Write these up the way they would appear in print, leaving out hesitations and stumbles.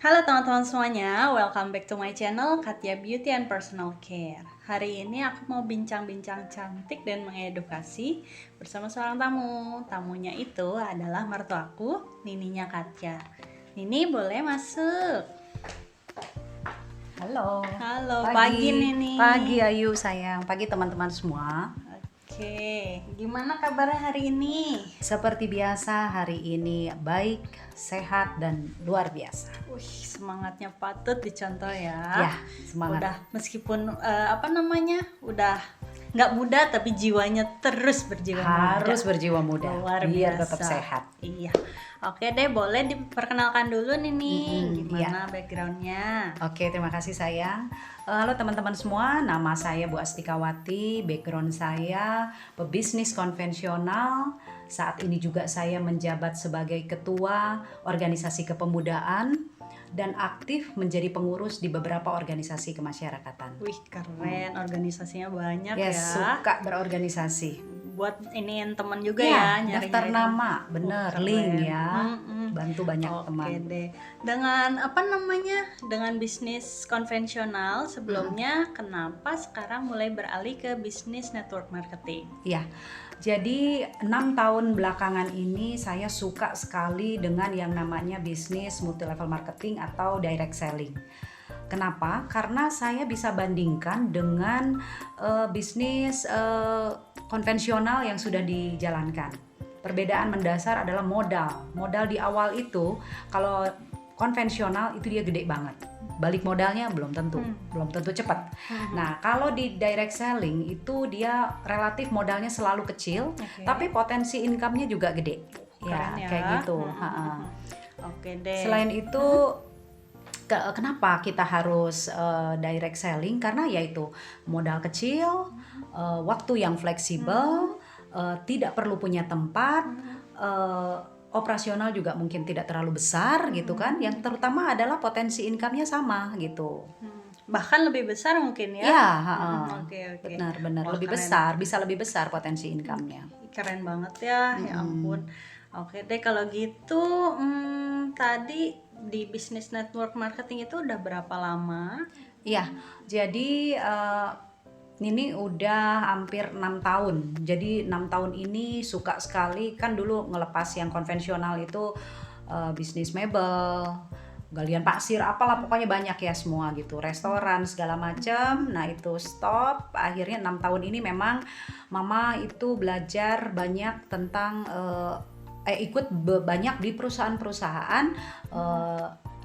Halo teman-teman semuanya, welcome back to my channel Katia Beauty and Personal Care. Hari ini aku mau bincang-bincang cantik dan mengedukasi bersama seorang tamu. Tamunya itu adalah mertuaku, Nininya Katia. Nini boleh masuk? Halo. Halo, pagi Nini. Pagi Ayu sayang, pagi teman-teman semua. Oke, gimana kabarnya hari ini? Seperti biasa hari ini baik, sehat dan luar biasa. Semangatnya patut dicontoh ya. Ya, semangat. Udah meskipun udah nggak muda tapi jiwanya terus berjiwa Harus muda. berjiwa muda Luar biar biasa. tetap sehat. Iya. Oke deh, boleh diperkenalkan dulu nih gimana backgroundnya. Oke, terima kasih sayang. Halo teman-teman semua, nama saya Bu Astikawati. Background saya pebisnis konvensional. Saat ini juga saya menjabat sebagai ketua organisasi kepemudaan dan aktif menjadi pengurus di beberapa organisasi kemasyarakatan. Wih, keren, organisasinya banyak ya. Suka berorganisasi. Buat iniin teman juga ya, nyari daftar nama, bener, link ya. Bantu banyak teman. Oke deh. Dengan bisnis konvensional sebelumnya, kenapa sekarang mulai beralih ke bisnis network marketing? Iya. Jadi 6 tahun belakangan ini saya suka sekali dengan yang namanya bisnis multi level marketing atau direct selling. Kenapa? Karena saya bisa bandingkan dengan bisnis konvensional yang sudah dijalankan. Perbedaan mendasar adalah modal. Modal di awal itu kalau konvensional itu dia gede banget. Balik modalnya belum tentu cepat. Nah, kalau di direct selling itu dia relatif modalnya selalu kecil, tapi potensi income-nya juga gede. Keren ya. Kayak gitu. Oke deh. Selain itu kenapa kita harus direct selling? Karena yaitu modal kecil, waktu yang fleksibel, tidak perlu punya tempat, operasional juga mungkin tidak terlalu besar gitu kan. Yang terutama adalah potensi income-nya sama gitu. Bahkan lebih besar mungkin ya? Ya, Oke. benar. Wah, lebih keren. besar, bisa lebih besar potensi income-nya. Keren banget ya, ya ampun. Oke deh, kalau gitu tadi di bisnis network marketing itu udah berapa lama? Iya, jadi Nini udah hampir 6 tahun. Jadi 6 tahun ini suka sekali, kan dulu ngelepas yang konvensional itu bisnis mebel, galian pasir, apalah pokoknya banyak ya semua gitu, restoran segala macam. Nah itu stop. Akhirnya 6 tahun ini memang Mama itu belajar banyak tentang ikut banyak di perusahaan-perusahaan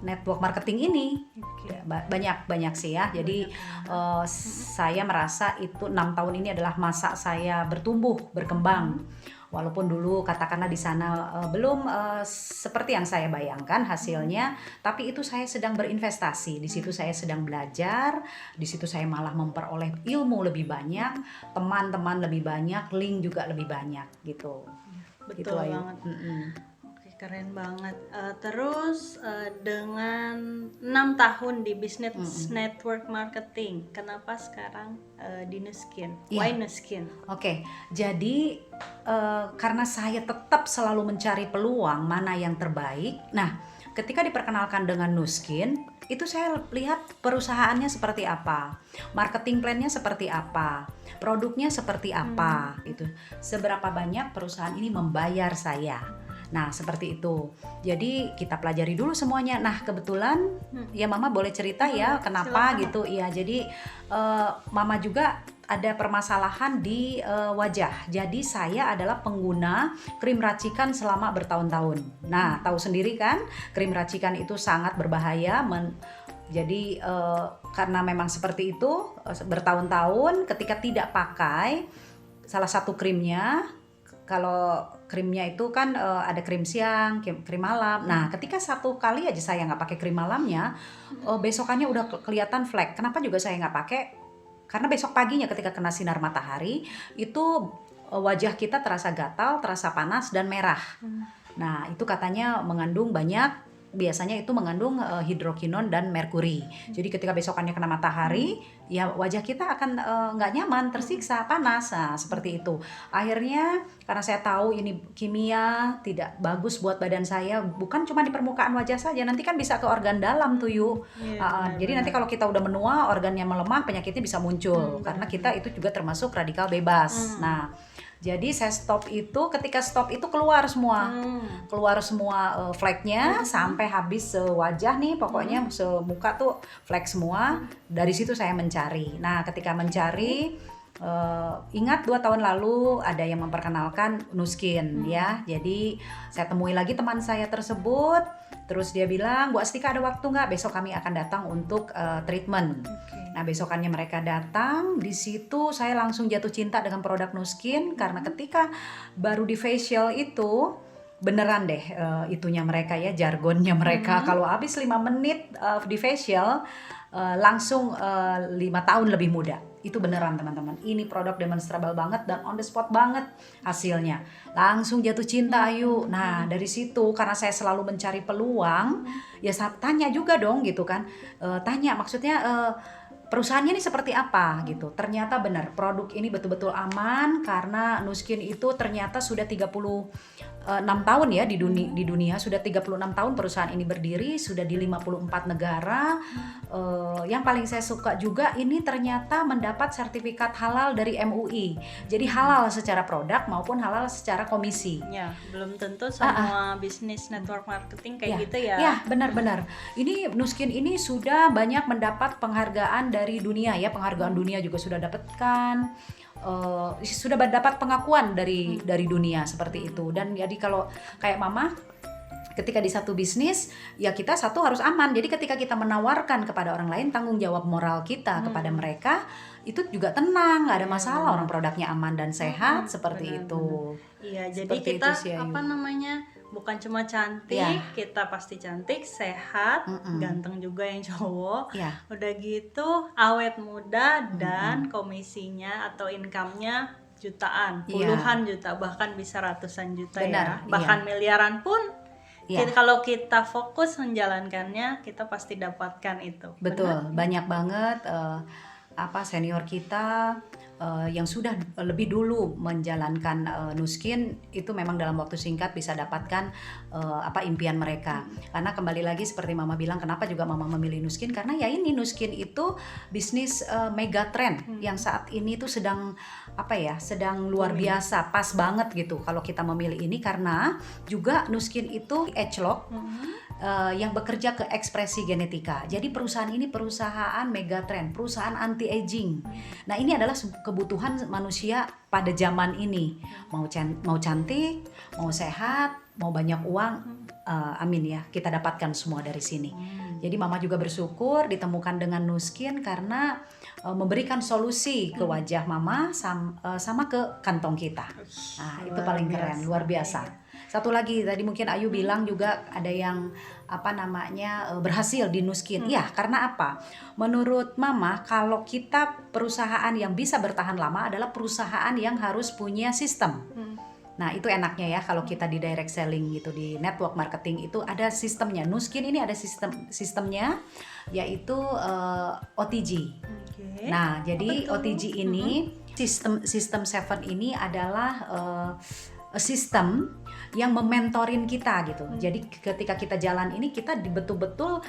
network marketing ini. Banyak sih ya. Jadi saya merasa itu 6 tahun ini adalah masa saya bertumbuh, berkembang. Walaupun dulu katakanlah di sana belum seperti yang saya bayangkan hasilnya, tapi itu saya sedang berinvestasi. Di situ saya sedang belajar, di situ saya malah memperoleh ilmu lebih banyak, teman-teman lebih banyak, link juga lebih banyak gitu. Betul Gitu, Ayu. banget. Oke, keren banget. Terus dengan 6 tahun di bisnis network marketing, kenapa sekarang di Nuskin? Why Nuskin? Oke, jadi karena saya tetap selalu mencari peluang mana yang terbaik. Nah, ketika diperkenalkan dengan Nuskin, itu saya lihat perusahaannya seperti apa, marketing plan-nya seperti apa, produknya seperti apa, itu seberapa banyak perusahaan ini membayar saya. Nah, seperti itu. Jadi kita pelajari dulu semuanya. Nah, kebetulan ya Mama boleh cerita ya kenapa silakan. gitu. Iya, jadi Mama juga ada permasalahan di wajah. Jadi saya adalah pengguna krim racikan selama bertahun-tahun. Nah, tahu sendiri kan, krim racikan itu sangat berbahaya. Jadi karena memang seperti itu bertahun-tahun ketika tidak pakai salah satu krimnya, kalau krimnya itu kan ada krim siang, krim malam. Nah, ketika satu kali aja saya nggak pakai krim malamnya, besokannya udah kelihatan flek. Kenapa juga saya nggak pakai? Karena besok paginya ketika kena sinar matahari itu wajah kita terasa gatal, terasa panas dan merah. Nah, itu katanya mengandung banyak biasanya itu mengandung hidrokinon dan merkuri. Jadi ketika besokannya kena matahari, ya wajah kita akan nggak nyaman, tersiksa, panas. Nah, seperti itu. Akhirnya karena saya tahu ini kimia tidak bagus buat badan saya, bukan cuma di permukaan wajah saja, nanti kan bisa ke organ dalam tuh yuk. Iya, Jadi nanti kalau kita udah menua, organnya melemah, penyakitnya bisa muncul. Karena kita itu juga termasuk radikal bebas. Nah, jadi saya stop itu, ketika stop itu keluar semua fleknya sampai habis sewajah nih, pokoknya semuka tuh flek semua. Dari situ saya mencari. Nah, ketika mencari, ingat 2 tahun lalu ada yang memperkenalkan Nuskin ya. Jadi saya temui lagi teman saya tersebut, terus dia bilang, Bu Astika ada waktu nggak? Besok kami akan datang untuk treatment. Nah, besokannya mereka datang, di situ saya langsung jatuh cinta dengan produk Nuskin karena ketika baru di facial itu beneran deh itunya mereka ya, jargonnya mereka. Kalau habis 5 menit di facial langsung 5 tahun lebih muda. Itu beneran teman-teman. Ini produk demonstrable banget dan on the spot banget hasilnya. Langsung jatuh cinta Ayu. Nah, dari situ karena saya selalu mencari peluang, ya saya tanya juga dong gitu kan. Tanya maksudnya perusahaannya ini seperti apa gitu. Ternyata benar produk ini betul-betul aman karena Nuskin itu ternyata sudah 36 tahun ya di dunia sudah 36 tahun perusahaan ini berdiri, sudah di 54 negara. Yang paling saya suka juga ini ternyata mendapat sertifikat halal dari MUI. Jadi halal secara produk maupun halal secara komisi. Ya, belum tentu semua bisnis network marketing kayak gitu ya. Ya, benar-benar. Ini Nuskin ini sudah banyak mendapat penghargaan dari dunia ya, penghargaan dunia juga sudah dapatkan. Sudah mendapat pengakuan dari dunia seperti itu. Dan jadi kalau kayak mama ketika di satu bisnis ya kita satu harus aman. Jadi ketika kita menawarkan kepada orang lain, tanggung jawab moral kita kepada mereka itu juga tenang, nggak ada masalah, orang produknya aman dan sehat seperti itu. Iya, jadi Seperti kita itu sih, Ayu. apa namanya, bukan cuma cantik, Iya. kita pasti cantik, sehat, ganteng juga yang cowok. Iya. Udah gitu awet muda dan komisinya atau income-nya jutaan, Iya. puluhan juta, bahkan bisa ratusan juta. Benar, ya. Bahkan miliaran pun Iya. kalau kita fokus menjalankannya, kita pasti dapatkan itu. Betul, banyak banget senior kita yang sudah lebih dulu menjalankan Nuskin itu memang dalam waktu singkat bisa dapatkan impian mereka. Karena kembali lagi seperti Mama bilang, kenapa juga Mama memilih Nuskin, karena ya ini Nuskin itu bisnis mega trend yang saat ini tuh sedang sedang luar biasa, pas banget gitu kalau kita memilih ini karena juga Nuskin itu age lock yang bekerja ke ekspresi genetika. Jadi perusahaan ini perusahaan megatrend, perusahaan anti aging. Nah, ini adalah kebutuhan manusia pada zaman ini. Mau cantik, mau sehat, mau banyak uang, amin ya, kita dapatkan semua dari sini. Jadi mama juga bersyukur ditemukan dengan Nuskin karena memberikan solusi ke wajah mama sama ke kantong kita. Nah, itu paling keren, luar biasa. Satu lagi tadi mungkin Ayu bilang juga ada yang berhasil di Nuskin. Ya, karena apa? Menurut mama kalau kita perusahaan yang bisa bertahan lama adalah perusahaan yang harus punya sistem. Nah, itu enaknya ya kalau kita di direct selling gitu, di network marketing itu ada sistemnya. Nuskin ini ada sistemnya yaitu OTG. Nah, jadi OTG ini sistem 7 ini adalah sistem yang mementorin kita gitu. Jadi ketika kita jalan ini kita betul-betul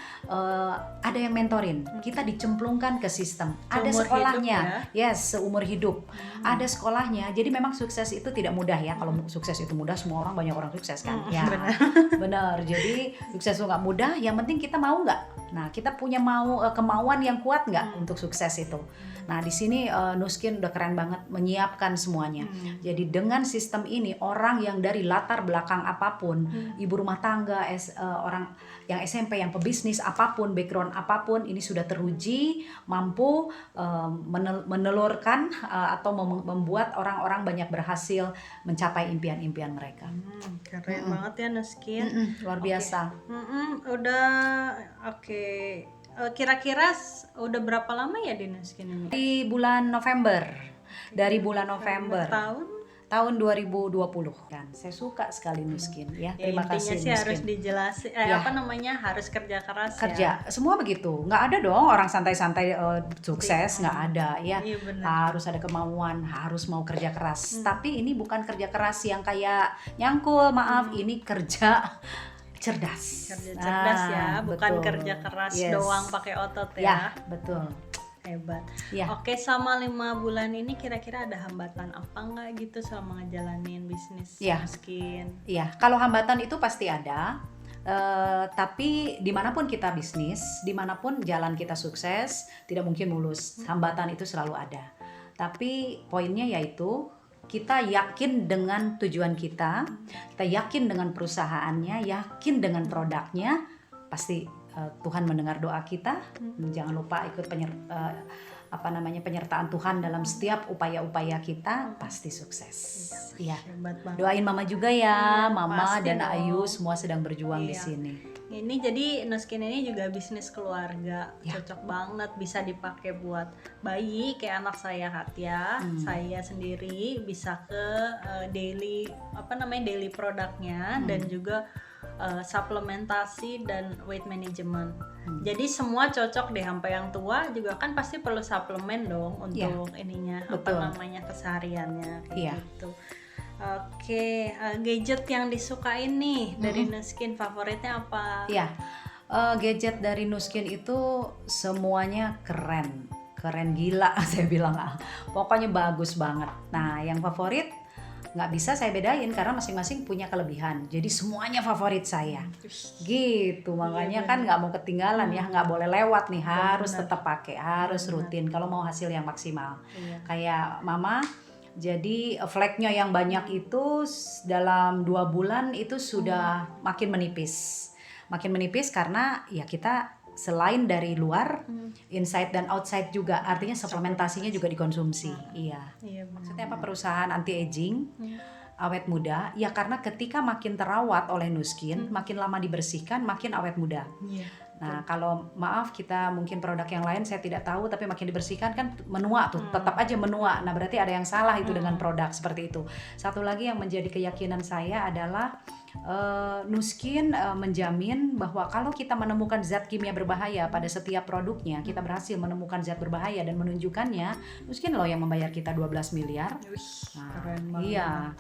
ada yang mentorin. Kita dicemplungkan ke sistem. Ada sekolahnya. Yes, seumur hidup. Ada sekolahnya. Jadi memang sukses itu tidak mudah ya. Kalau sukses itu mudah, semua orang, banyak orang sukses kan. Ya. Benar. Jadi sukses itu nggak mudah. Yang penting kita mau nggak. Nah, kita punya kemauan yang kuat nggak untuk sukses itu. Nah, di sini Nuskin udah keren banget menyiapkan semuanya. Jadi dengan sistem ini orang yang dari latar belakang apapun, ibu rumah tangga, orang yang SMP, yang pebisnis apapun, background apapun, ini sudah teruji mampu menelurkan atau membuat orang-orang banyak berhasil mencapai impian-impian mereka. Keren banget ya Nuskin. Luar biasa. Udah oke. Kira-kira udah berapa lama ya di Nuskin ini? Di bulan November. Dari bulan November. tahun 2020 kan. Saya suka sekali Nuskin ya. Ya, Terima intinya kasih sih harus Nuskin. dijelasin Ya. harus kerja keras Kerja, ya. semua begitu. Nggak ada dong orang santai-santai sukses, nggak ada ya. Iya benar. Harus ada kemauan, harus mau kerja keras. Tapi ini bukan kerja keras yang kayak nyangkul, maaf, ini kerja cerdas. Kerja cerdas ya, bukan betul. kerja keras Yes. doang pakai otot Ya, ya. betul. Hebat. Ya. Oke, selama 5 bulan ini kira-kira ada hambatan apa nggak gitu selama ngejalanin bisnis Ya. Nuskin? Iya, kalau hambatan itu pasti ada. Tapi dimanapun kita bisnis, dimanapun jalan kita sukses, tidak mungkin mulus. Hambatan itu selalu ada. Tapi poinnya yaitu kita yakin dengan tujuan kita yakin dengan perusahaannya, yakin dengan produknya, pasti Tuhan mendengar doa kita. Jangan lupa ikut penyertaan Tuhan dalam setiap upaya-upaya kita, pasti sukses. Iya. Hebat banget. Doain Mama juga ya, Iya, Mama pasti dan dong. Ayu semua sedang berjuang di Iya. sini. Ini jadi Nuskin ini juga bisnis keluarga, Ya. cocok banget bisa dipakai buat bayi kayak anak saya Hatya, saya sendiri bisa ke daily produknya dan juga suplementasi dan weight management. Jadi semua cocok deh, sampai yang tua juga kan pasti perlu suplemen dong untuk ininya betul. kesehariannya kayak Iya. gitu. Oke, gadget yang disukain nih dari Nuskin, favoritnya apa? Iya, gadget dari Nuskin itu semuanya keren gila saya bilang. Pokoknya bagus banget. Nah, yang favorit nggak bisa saya bedain karena masing-masing punya kelebihan. Jadi semuanya favorit saya. Gitu, makanya kan nggak mau ketinggalan ya, nggak boleh lewat nih, harus tetap pakai, harus rutin kalau mau hasil yang maksimal. Iya. Kayak Mama, jadi fleknya yang banyak itu dalam 2 bulan itu sudah makin menipis karena ya kita selain dari luar, inside dan outside juga, artinya suplementasinya juga dikonsumsi. Iya. Iya benar. Maksudnya apa, perusahaan anti aging, awet muda, ya karena ketika makin terawat oleh Nuskin, makin lama dibersihkan, makin awet muda. Iya. Nah, kalau maaf kita mungkin produk yang lain saya tidak tahu, tapi makin dibersihkan kan menua tuh, tetap aja menua. Nah, berarti ada yang salah itu dengan produk seperti itu. Satu lagi yang menjadi keyakinan saya adalah Nuskin menjamin bahwa kalau kita menemukan zat kimia berbahaya pada setiap produknya, kita berhasil menemukan zat berbahaya dan menunjukkannya, Nuskin loh yang membayar kita 12 miliar. Wih, keren banget. Iya.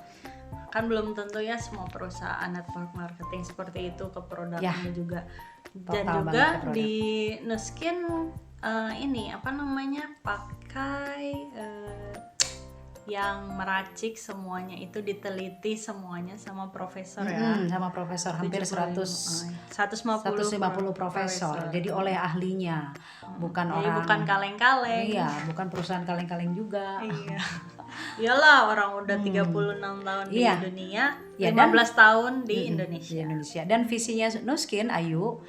Kan belum tentu ya semua perusahaan network marketing seperti itu ke produknya juga. Dan Total juga banget ke produk. di Nuskin pakai yang meracik semuanya itu diteliti semuanya sama profesor ya. Sama profesor hampir 150 150 profesor. Jadi oleh ahlinya, bukan Jadi orang. bukan kaleng-kaleng. Iya, bukan perusahaan kaleng-kaleng juga. Iya. Iyalah, orang udah 36 tahun di Iya. dunia, Ya, 15 tahun di Di Indonesia. Indonesia. Dan visinya Nuskin, Ayu,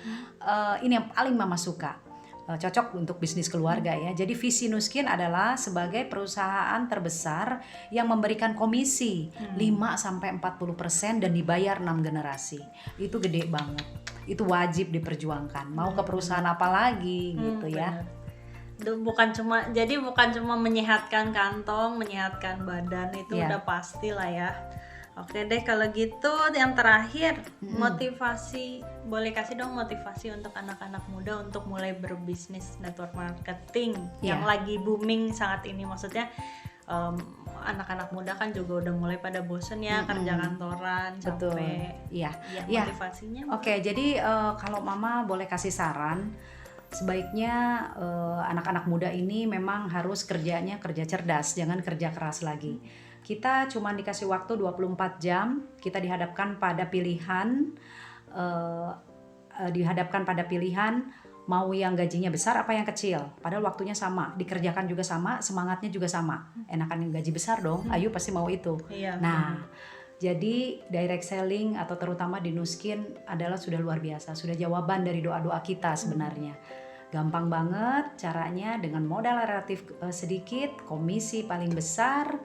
ini yang paling Mama suka. Cocok untuk bisnis keluarga ya. Jadi visi Nuskin adalah sebagai perusahaan terbesar yang memberikan komisi 5-40% dan dibayar 6 generasi. Itu gede banget. Itu wajib diperjuangkan. Mau ke perusahaan apa lagi gitu ya. Bukan cuma menyehatkan kantong, menyehatkan badan, itu Iya. udah pasti lah ya. Oke deh, kalau gitu yang terakhir, motivasi, boleh kasih dong motivasi untuk anak-anak muda untuk mulai berbisnis network marketing yang lagi booming saat ini. Maksudnya anak-anak muda kan juga udah mulai pada bosen ya kerja kantoran sampai. Iya. Ya, motivasinya. Oke, jadi kalau Mama boleh kasih saran, sebaiknya anak-anak muda ini memang harus kerjanya kerja cerdas, jangan kerja keras lagi. Kita cuma dikasih waktu 24 jam, kita dihadapkan pada pilihan mau yang gajinya besar apa yang kecil. Padahal waktunya sama, dikerjakan juga sama, semangatnya juga sama. Enakan yang gaji besar dong, Ayu pasti mau itu. Iya, Nah, jadi direct selling atau terutama di Nuskin adalah sudah luar biasa, sudah jawaban dari doa-doa kita sebenarnya. Gampang banget caranya, dengan modal relatif sedikit, komisi paling besar,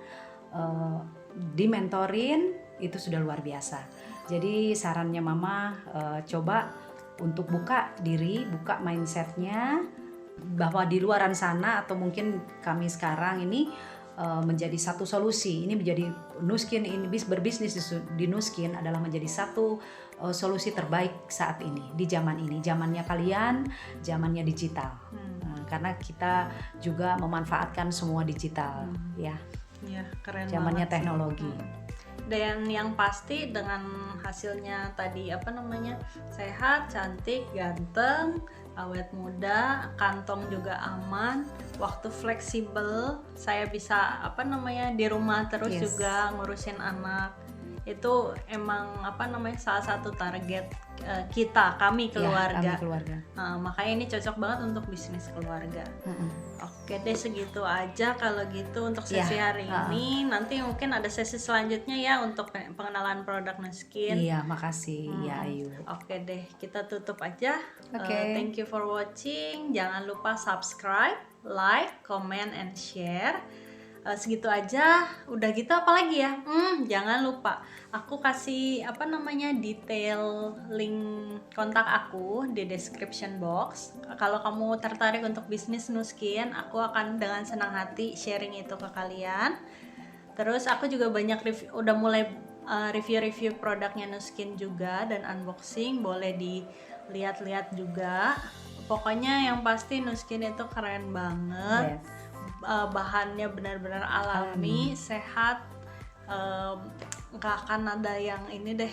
dimentorin, itu sudah luar biasa. Jadi sarannya Mama, coba untuk buka diri, buka mindsetnya, bahwa di luaran sana atau mungkin kami sekarang ini menjadi satu solusi. Ini menjadi Nuskin, ini berbisnis di Nuskin adalah menjadi satu solusi terbaik saat ini, di zaman ini, zamannya kalian, zamannya digital. Karena kita juga memanfaatkan semua digital, ya. Iya, keren Zamannya banget sih. teknologi. Dan yang pasti dengan hasilnya tadi sehat, cantik, ganteng, awet muda, kantong juga aman, waktu fleksibel, saya bisa di rumah terus Yes. juga ngurusin anak. Itu emang salah satu target kami keluarga. Ya, kami keluarga. Nah, makanya ini cocok banget untuk bisnis keluarga. Mm-mm. Oke deh, segitu aja kalau gitu untuk Ya, sesi hari ini. Nanti mungkin ada sesi selanjutnya ya untuk pengenalan produk Nuskin. Iya, makasih ya Ayu. Oke deh, kita tutup aja. Oke. Thank you for watching. Jangan lupa subscribe, like, comment, and share. Segitu aja. Udah gitu apa lagi ya? Jangan lupa aku kasih detail link kontak aku di description box. Kalau kamu tertarik untuk bisnis Nuskin, aku akan dengan senang hati sharing itu ke kalian. Terus aku juga udah mulai review-review produknya Nuskin juga dan unboxing, boleh dilihat-lihat juga. Pokoknya yang pasti Nuskin itu keren banget. Yes. Bahannya benar-benar alami, sehat, nggak akan ada yang ini deh.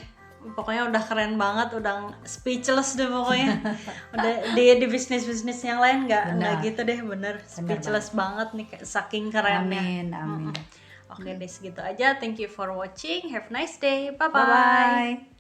Pokoknya udah keren banget, udah speechless deh pokoknya. Udah di bisnis yang lain nggak gitu deh, bener speechless banget nih, saking kerennya. Amin. Oke deh, segitu aja. Thank you for watching. Have a nice day. Bye Bye bye.